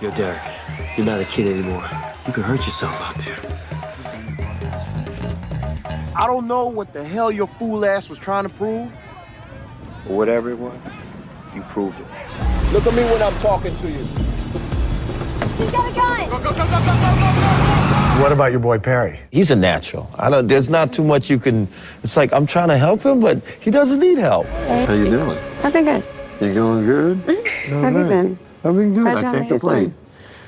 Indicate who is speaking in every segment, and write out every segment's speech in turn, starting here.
Speaker 1: Yo, Derek, you're not a kid anymore. You can hurt yourself out there.
Speaker 2: I don't know what the hell your fool ass was trying to prove.
Speaker 1: But whatever it was, you proved it.
Speaker 2: Look at me when I'm talking to you.
Speaker 3: He's got a gun!
Speaker 2: Go, go, go, go, go, go, go!
Speaker 4: What about your boy Perry?
Speaker 5: He's a natural. There's not too much you can. It's like I'm trying to help him, but he doesn't need help.
Speaker 6: How you doing?
Speaker 3: I've been good.
Speaker 6: You going good?
Speaker 3: How have you been?
Speaker 6: I've been good.
Speaker 3: How's
Speaker 6: I
Speaker 3: your
Speaker 6: can't
Speaker 3: night
Speaker 6: complain.
Speaker 3: going?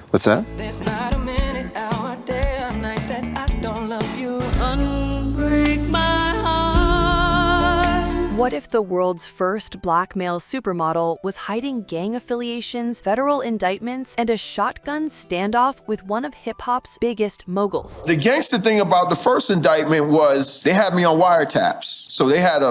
Speaker 6: What's that?
Speaker 7: There's not a minute, hour, day, or night that I don't love you. Unbreak my heart.
Speaker 8: What if the world's first black male supermodel was hiding gang affiliations, federal indictments, and a shotgun standoff with one of hip-hop's biggest moguls?
Speaker 2: The gangster thing about the first indictment was they had me on wiretaps. So they had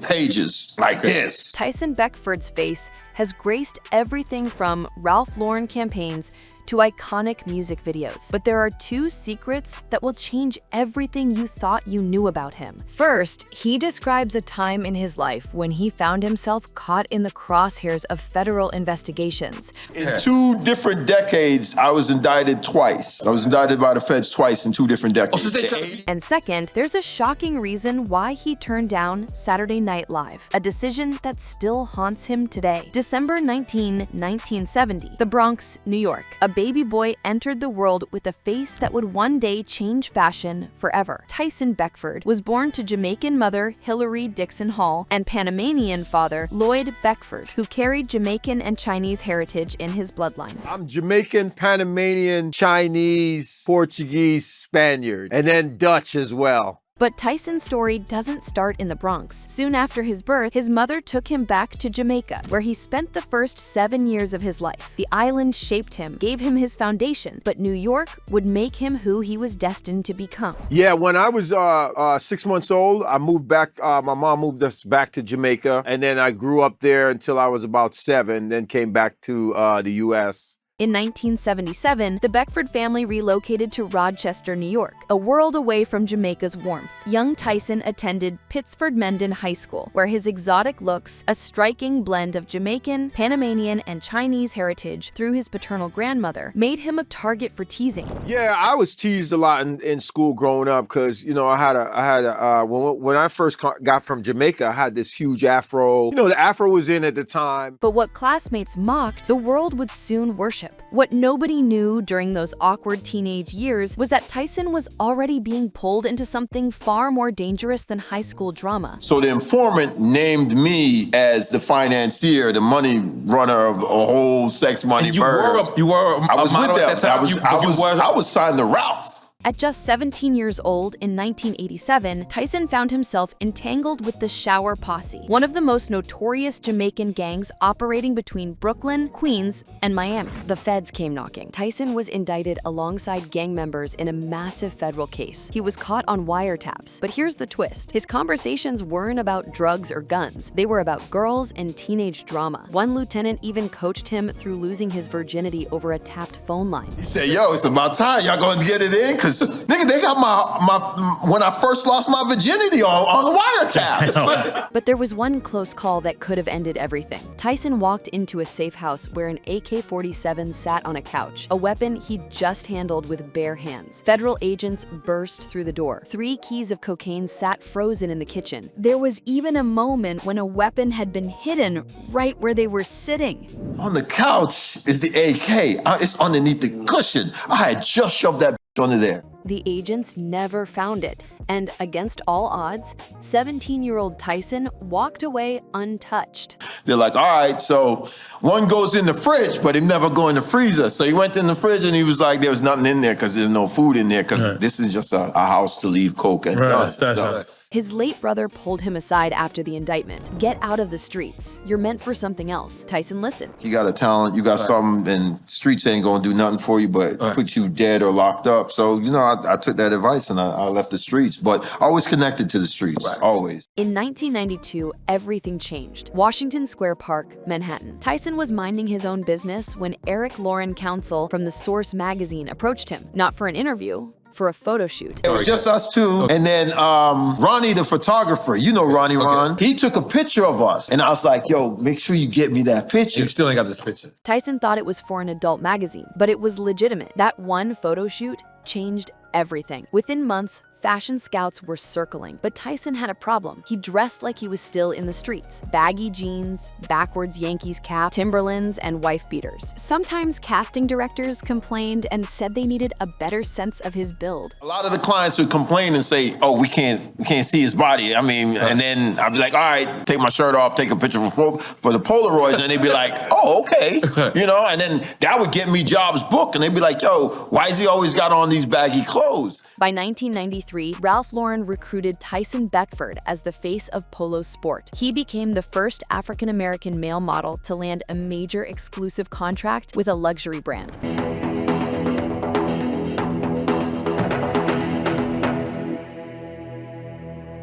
Speaker 2: pages like this.
Speaker 8: Tyson Beckford's face has graced everything from Ralph Lauren campaigns to iconic music videos. But there are two secrets that will change everything you thought you knew about him. First, he describes a time in his life when he found himself caught in the crosshairs of federal investigations.
Speaker 2: In 2 different decades, I was indicted twice. I was indicted by the feds twice in 2 different decades.
Speaker 8: And second, there's a shocking reason why he turned down Saturday Night Live, a decision that still haunts him today. December 19, 1970, the Bronx, New York. A baby boy entered the world with a face that would one day change fashion forever. Tyson Beckford was born to Jamaican mother Hillary Dixon Hall and Panamanian father Lloyd Beckford, who carried Jamaican and Chinese heritage in his bloodline.
Speaker 2: I'm Jamaican, Panamanian, Chinese, Portuguese, Spaniard, and then Dutch as well.
Speaker 8: But Tyson's story doesn't start in the Bronx. Soon after his birth, his mother took him back to Jamaica, where he spent the first 7 years of his life. The island shaped him, gave him his foundation, but New York would make him who he was destined to become.
Speaker 2: Yeah, when I was 6 months old, I moved back. My mom moved us back to Jamaica, and then I grew up there until I was about 7, then came back to the U.S.
Speaker 8: In 1977, the Beckford family relocated to Rochester, New York, a world away from Jamaica's warmth. Young Tyson attended Pittsford Mendon High School, where his exotic looks, a striking blend of Jamaican, Panamanian, and Chinese heritage through his paternal grandmother, made him a target for teasing.
Speaker 2: Yeah, I was teased a lot in school growing up because, you know, when I first got from Jamaica, I had this huge afro. You know, the afro was in at the time.
Speaker 8: But what classmates mocked, the world would soon worship. What nobody knew during those awkward teenage years was that Tyson was already being pulled into something far more dangerous than high school drama.
Speaker 2: So the informant named me as the financier, the money runner of a whole sex money
Speaker 9: and you
Speaker 2: murder.
Speaker 9: You were a
Speaker 2: I was
Speaker 9: model
Speaker 2: with them.
Speaker 9: at that time?
Speaker 2: I was signed to Ralph.
Speaker 8: At just 17 years old in 1987, Tyson found himself entangled with the Shower Posse, one of the most notorious Jamaican gangs operating between Brooklyn, Queens, and Miami. The feds came knocking. Tyson was indicted alongside gang members in a massive federal case. He was caught on wiretaps. But here's the twist. His conversations weren't about drugs or guns. They were about girls and teenage drama. One lieutenant even coached him through losing his virginity over a tapped phone line.
Speaker 2: He said, yo, it's about time. Y'all gonna get it in? Cause nigga, they got my when I first lost my virginity on the wiretap.
Speaker 8: But there was one close call that could have ended everything. Tyson walked into a safe house where an AK-47 sat on a couch, a weapon he'd just handled with bare hands. Federal agents burst through the door. 3 keys of cocaine sat frozen in the kitchen. There was even a moment when a weapon had been hidden right where they were sitting.
Speaker 2: On the couch is the AK. It's underneath the cushion. I had just shoved that under there.
Speaker 8: The agents never found it, and against all odds, 17-year-old Tyson walked away untouched.
Speaker 2: They're like, all right, so one goes in the fridge, but it never go in the freezer. So he went in the fridge and he was like, there was nothing in there because there's no food in there because this is just a house to leave coke and
Speaker 8: His late brother pulled him aside after the indictment. Get out of the streets. You're meant for something else. Tyson listened.
Speaker 2: You got a talent, you got something, and streets ain't gonna do nothing for you but put you dead or locked up. So, you know, I took that advice and I left the streets, but always connected to the streets, always.
Speaker 8: In 1992, everything changed. Washington Square Park, Manhattan. Tyson was minding his own business when Eric Lauren Counsel from The Source magazine approached him, not for an interview, for a photo shoot.
Speaker 2: It was just us two. And then Ronnie, the photographer, you know Ronnie, Ron, he took a picture of us. And I was like, yo, make sure you get me that picture.
Speaker 6: You still ain't got this picture.
Speaker 8: Tyson thought it was for an adult magazine, but it was legitimate. That one photo shoot changed everything. Within months, fashion scouts were circling, but Tyson had a problem. He dressed like he was still in the streets. Baggy jeans, backwards Yankees cap, Timberlands, and wife beaters. Sometimes casting directors complained and said they needed a better sense of his build.
Speaker 2: A lot of the clients would complain and say, oh, we can't see his body. I mean, and then I'd be like, all right, take my shirt off, take a picture for the Polaroids, and they'd be like, oh, okay. You know, and then that would get me jobs booked, and they'd be like, yo, why has he always got on these baggy clothes?
Speaker 8: By 1993, Ralph Lauren recruited Tyson Beckford as the face of polo sport. He became the first African-American male model to land a major exclusive contract with a luxury brand.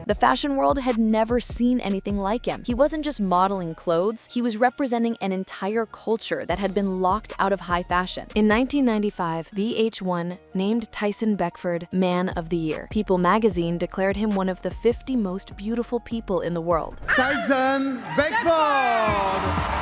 Speaker 8: The fashion world had never seen anything like him. He wasn't just modeling clothes, he was representing an entire culture that had been locked out of high fashion. In 1995, VH1 named Tyson Beckford Man of the Year. People magazine declared him one of the 50 most beautiful people in the world.
Speaker 4: Tyson Beckford!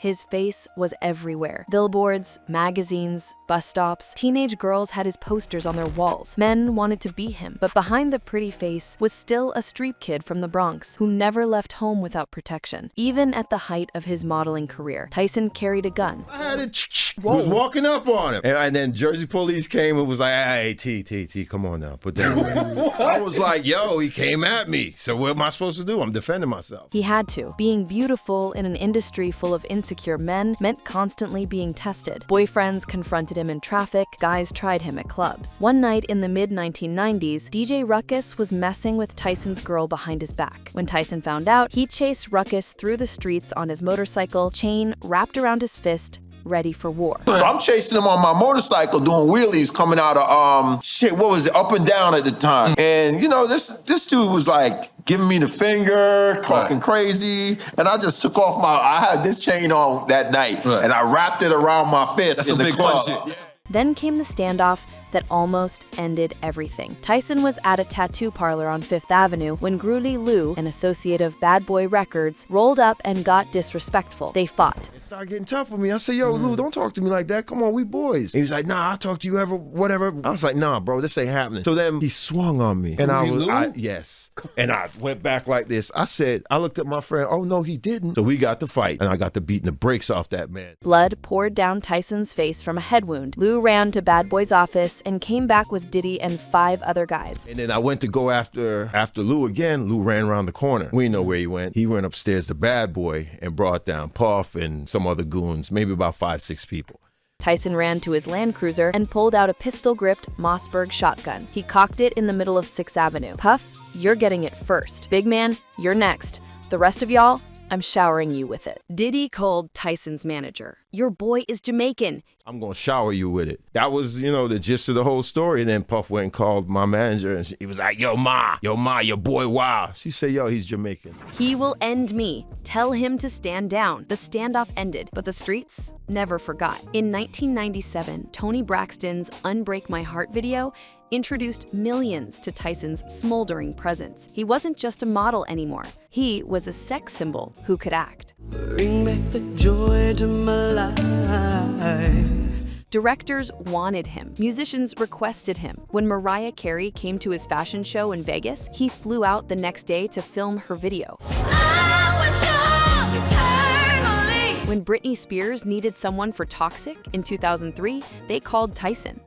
Speaker 8: His face was everywhere. Billboards, magazines, bus stops. Teenage girls had his posters on their walls. Men wanted to be him, but behind the pretty face was still a street kid from the Bronx who never left home without protection. Even at the height of his modeling career, Tyson carried a gun.
Speaker 4: I had it. Was walking up on him. And then Jersey police came and was like, hey, T, come on now, put that away. I was like, yo, he came at me. So what am I supposed to do? I'm defending myself.
Speaker 8: He had to. Being beautiful in an industry full of insecure men meant constantly being tested. Boyfriends confronted him in traffic, guys tried him at clubs. One night in the mid-1990s, DJ Ruckus was messing with Tyson's girl behind his back. When Tyson found out, he chased Ruckus through the streets on his motorcycle, chain wrapped around his fist, ready for war.
Speaker 2: So I'm chasing him on my motorcycle doing wheelies coming out of, what was it, Up and Down at the time. And, you know, this dude was like giving me the finger, talking crazy. And I just took off I had this chain on that night. And I wrapped it around my fist in the club.
Speaker 8: Then came the standoff that almost ended everything. Tyson was at a tattoo parlor on Fifth Avenue when Groody Lou, an associate of Bad Boy Records, rolled up and got disrespectful. They fought.
Speaker 4: It started getting tough for me. I said, yo, Lou, don't talk to me like that. Come on, we boys. He was like, nah, I'll talk to you whatever. I was like, nah, bro, this ain't happening. So then he swung on me. And yes. And I went back like this. I looked at my friend, oh, no, he didn't. So we got to fight. And I got to beating the brakes off that man.
Speaker 8: Blood poured down Tyson's face from a head wound. Lou ran to Bad Boy's office and came back with Diddy and 5 other guys.
Speaker 4: And then I went to go after Lou again. Lou ran around the corner. We didn't know where he went. He went upstairs to Bad Boy and brought down Puff and some other goons, maybe about 5-6 people.
Speaker 8: Tyson ran to his Land Cruiser and pulled out a pistol-gripped Mossberg shotgun. He cocked it in the middle of 6th Avenue. Puff, you're getting it first. Big man, you're next. The rest of y'all, I'm showering you with it. Diddy called Tyson's manager. Your boy is Jamaican.
Speaker 4: I'm going to shower you with it. That was, the gist of the whole story. And then Puff went and called my manager and he was like, yo, Ma, your boy, wow. She said, yo, he's Jamaican.
Speaker 8: He will end me. Tell him to stand down. The standoff ended, but the streets never forgot. In 1997, Toni Braxton's Unbreak My Heart video introduced millions to Tyson's smoldering presence. He wasn't just a model anymore. He was a sex symbol who could act.
Speaker 7: Bring back the joy to my life.
Speaker 8: Directors wanted him. Musicians requested him. When Mariah Carey came to his fashion show in Vegas, he flew out the next day to film her video. When Britney Spears needed someone for Toxic in 2003, they called Tyson.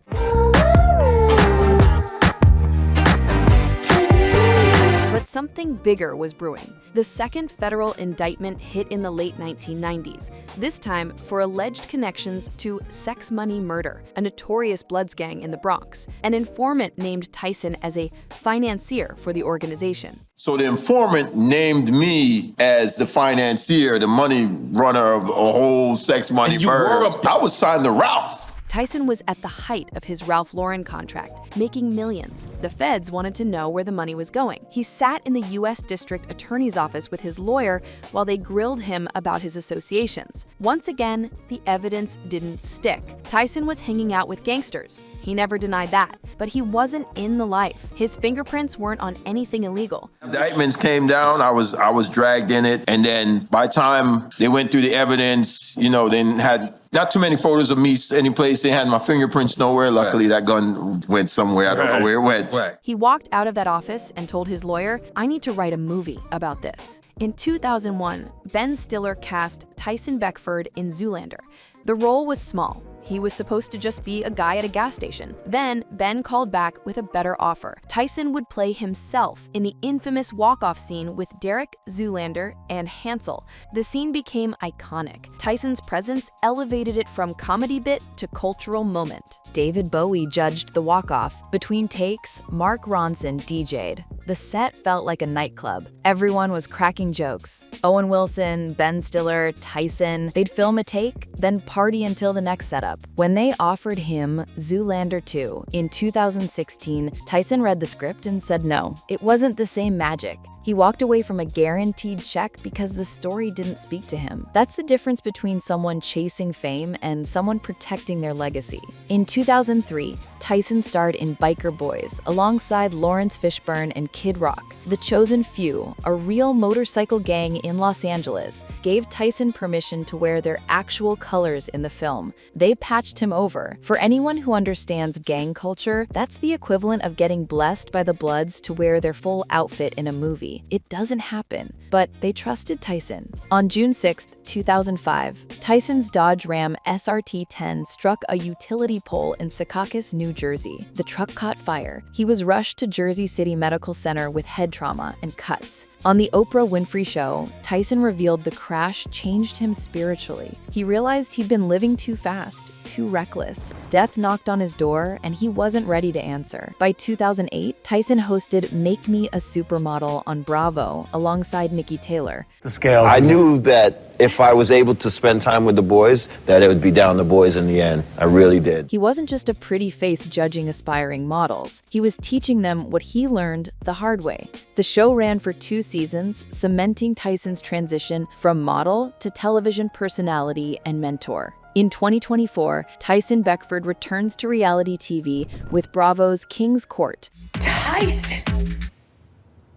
Speaker 8: But something bigger was brewing. The second federal indictment hit in the late 1990s, this time for alleged connections to Sex Money Murder, a notorious Bloods gang in the Bronx. An informant named Tyson as a financier for the organization.
Speaker 2: So the informant named me as the financier, the money runner of a whole Sex Money murder. I was signed to Ralph.
Speaker 8: Tyson was at the height of his Ralph Lauren contract, making millions. The feds wanted to know where the money was going. He sat in the U.S. District Attorney's office with his lawyer while they grilled him about his associations. Once again, the evidence didn't stick. Tyson was hanging out with gangsters. He never denied that, but he wasn't in the life. His fingerprints weren't on anything illegal.
Speaker 2: Indictments came down, I was dragged in it, and then by the time they went through the evidence, they had not too many photos of me any place. They had my fingerprints nowhere. Luckily, that gun went somewhere. I don't know where it went.
Speaker 8: He walked out of that office and told his lawyer, "I need to write a movie about this." In 2001, Ben Stiller cast Tyson Beckford in Zoolander. The role was small. He was supposed to just be a guy at a gas station. Then, Ben called back with a better offer. Tyson would play himself in the infamous walk-off scene with Derek, Zoolander, and Hansel. The scene became iconic. Tyson's presence elevated it from comedy bit to cultural moment. David Bowie judged the walk-off. Between takes, Mark Ronson DJ'd. The set felt like a nightclub. Everyone was cracking jokes. Owen Wilson, Ben Stiller, Tyson, they'd film a take, then party until the next setup. When they offered him Zoolander 2 in 2016, Tyson read the script and said no. It wasn't the same magic. He walked away from a guaranteed check because the story didn't speak to him. That's the difference between someone chasing fame and someone protecting their legacy. In 2003, Tyson starred in Biker Boys alongside Lawrence Fishburne and Kid Rock. The Chosen Few, a real motorcycle gang in Los Angeles, gave Tyson permission to wear their actual colors in the film. They patched him over. For anyone who understands gang culture, that's the equivalent of getting blessed by the Bloods to wear their full outfit in a movie. It doesn't happen, but they trusted Tyson. On June 6, 2005, Tyson's Dodge Ram SRT-10 struck a utility pole in Secaucus, New Jersey. The truck caught fire. He was rushed to Jersey City Medical Center with head trauma and cuts. On the Oprah Winfrey Show, Tyson revealed the crash changed him spiritually. He realized he'd been living too fast, too reckless. Death knocked on his door, and he wasn't ready to answer. By 2008, Tyson hosted Make Me a Supermodel on Bravo alongside Nikki Taylor.
Speaker 5: The scales. I knew that if I was able to spend time with the boys, that it would be down the boys in the end. I really did.
Speaker 8: He wasn't just a pretty face judging aspiring models. He was teaching them what he learned the hard way. The show ran for 2 seasons, cementing Tyson's transition from model to television personality and mentor. In 2024, Tyson Beckford returns to reality TV with Bravo's King's Court.
Speaker 7: Tyson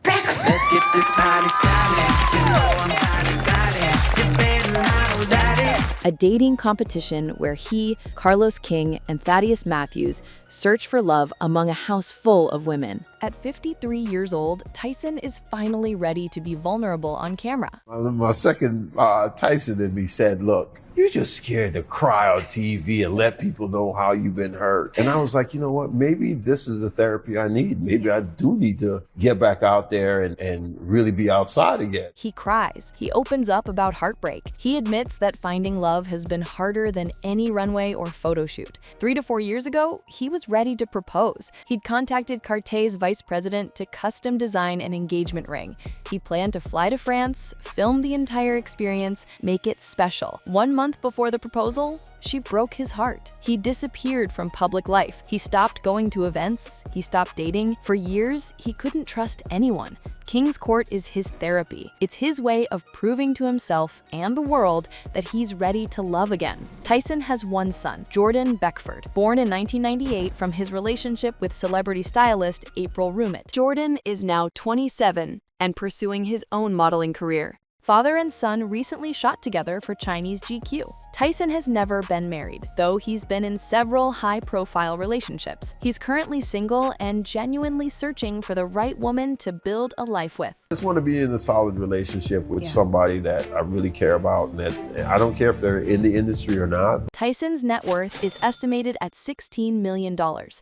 Speaker 7: Beckford. Let's get this party started. You know I'm got it. You better not doubt it.
Speaker 8: A dating competition where he, Carlos King, and Thaddeus Matthews search for love among a house full of women. At 53 years old, Tyson is finally ready to be vulnerable on camera.
Speaker 4: My second Tyson in me said, look, you're just scared to cry on TV and let people know how you've been hurt. And I was like, you know what? Maybe this is the therapy I need. Maybe I do need to get back out there and really be outside again.
Speaker 8: He cries. He opens up about heartbreak. He admits that finding love has been harder than any runway or photo shoot. 3 to 4 years ago, he was ready to propose. He'd contacted Cartier's vice president to custom design an engagement ring. He planned to fly to France, film the entire experience, make it special. 1 month before the proposal, she broke his heart. He disappeared from public life. He stopped going to events. He stopped dating. For years, he couldn't trust anyone. King's Court is his therapy. It's his way of proving to himself and the world that he's ready to love again. Tyson has one son, Jordan Beckford, born in 1998 from his relationship with celebrity stylist April Rumit. Jordan is now 27 and pursuing his own modeling career. Father and son recently shot together for Chinese GQ. Tyson has never been married, though he's been in several high-profile relationships. He's currently single and genuinely searching for the right woman to build a life with.
Speaker 4: I just want to be in a solid relationship with somebody that I really care about, and that I don't care if they're in the industry or not.
Speaker 8: Tyson's net worth is estimated at $16 million.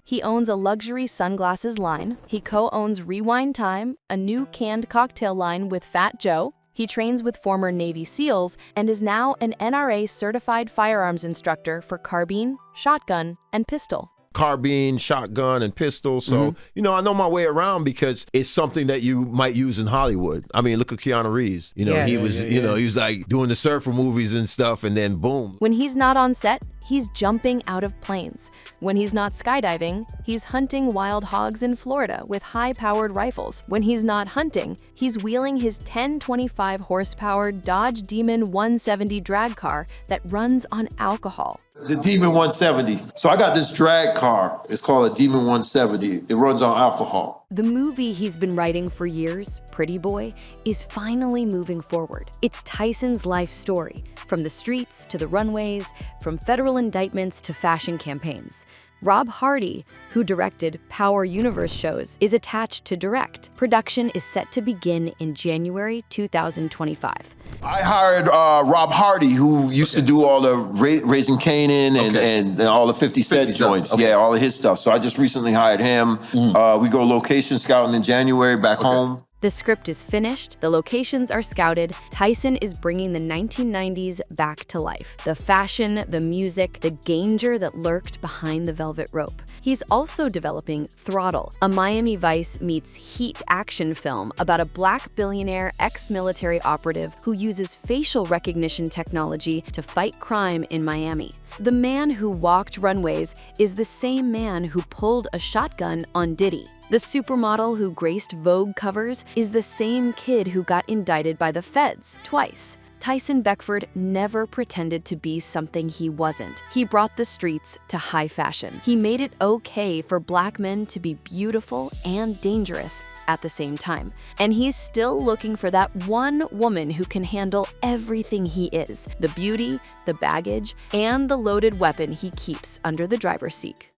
Speaker 8: He owns a luxury sunglasses line. He co-owns Rewind Time, a new canned cocktail line with Fat Joe. He trains with former Navy SEALs and is now an NRA certified firearms instructor for carbine, shotgun, and pistol.
Speaker 4: Carbine, shotgun, and pistol. So, I know my way around because it's something that you might use in Hollywood. I mean, look at Keanu Reeves. He was like doing the surfer movies and stuff, and then boom.
Speaker 8: When he's not on set, he's jumping out of planes. When he's not skydiving, he's hunting wild hogs in Florida with high-powered rifles. When he's not hunting, he's wheeling his 1025 horsepower Dodge Demon 170 drag car that runs on alcohol.
Speaker 2: The Demon 170. So I got this drag car. It's called a Demon 170. It runs on alcohol.
Speaker 8: The movie he's been writing for years, Pretty Boy, is finally moving forward. It's Tyson's life story, from the streets to the runways, from federal indictments to fashion campaigns. Rob Hardy, who directed Power Universe shows, is attached to direct. Production is set to begin in January 2025.
Speaker 2: I hired Rob Hardy, who used to do all the Raising Canaan and all the 50 Cent joints. Yeah, all of his stuff. So I just recently hired him. We go location scouting in January back home.
Speaker 8: The script is finished, the locations are scouted. Tyson is bringing the 1990s back to life. The fashion, the music, the danger that lurked behind the velvet rope. He's also developing Throttle, a Miami Vice meets Heat action film about a black billionaire ex-military operative who uses facial recognition technology to fight crime in Miami. The man who walked runways is the same man who pulled a shotgun on Diddy. The supermodel who graced Vogue covers is the same kid who got indicted by the feds twice. Tyson Beckford never pretended to be something he wasn't. He brought the streets to high fashion. He made it okay for black men to be beautiful and dangerous at the same time. And he's still looking for that one woman who can handle everything he is, the beauty, the baggage, and the loaded weapon he keeps under the driver's seat.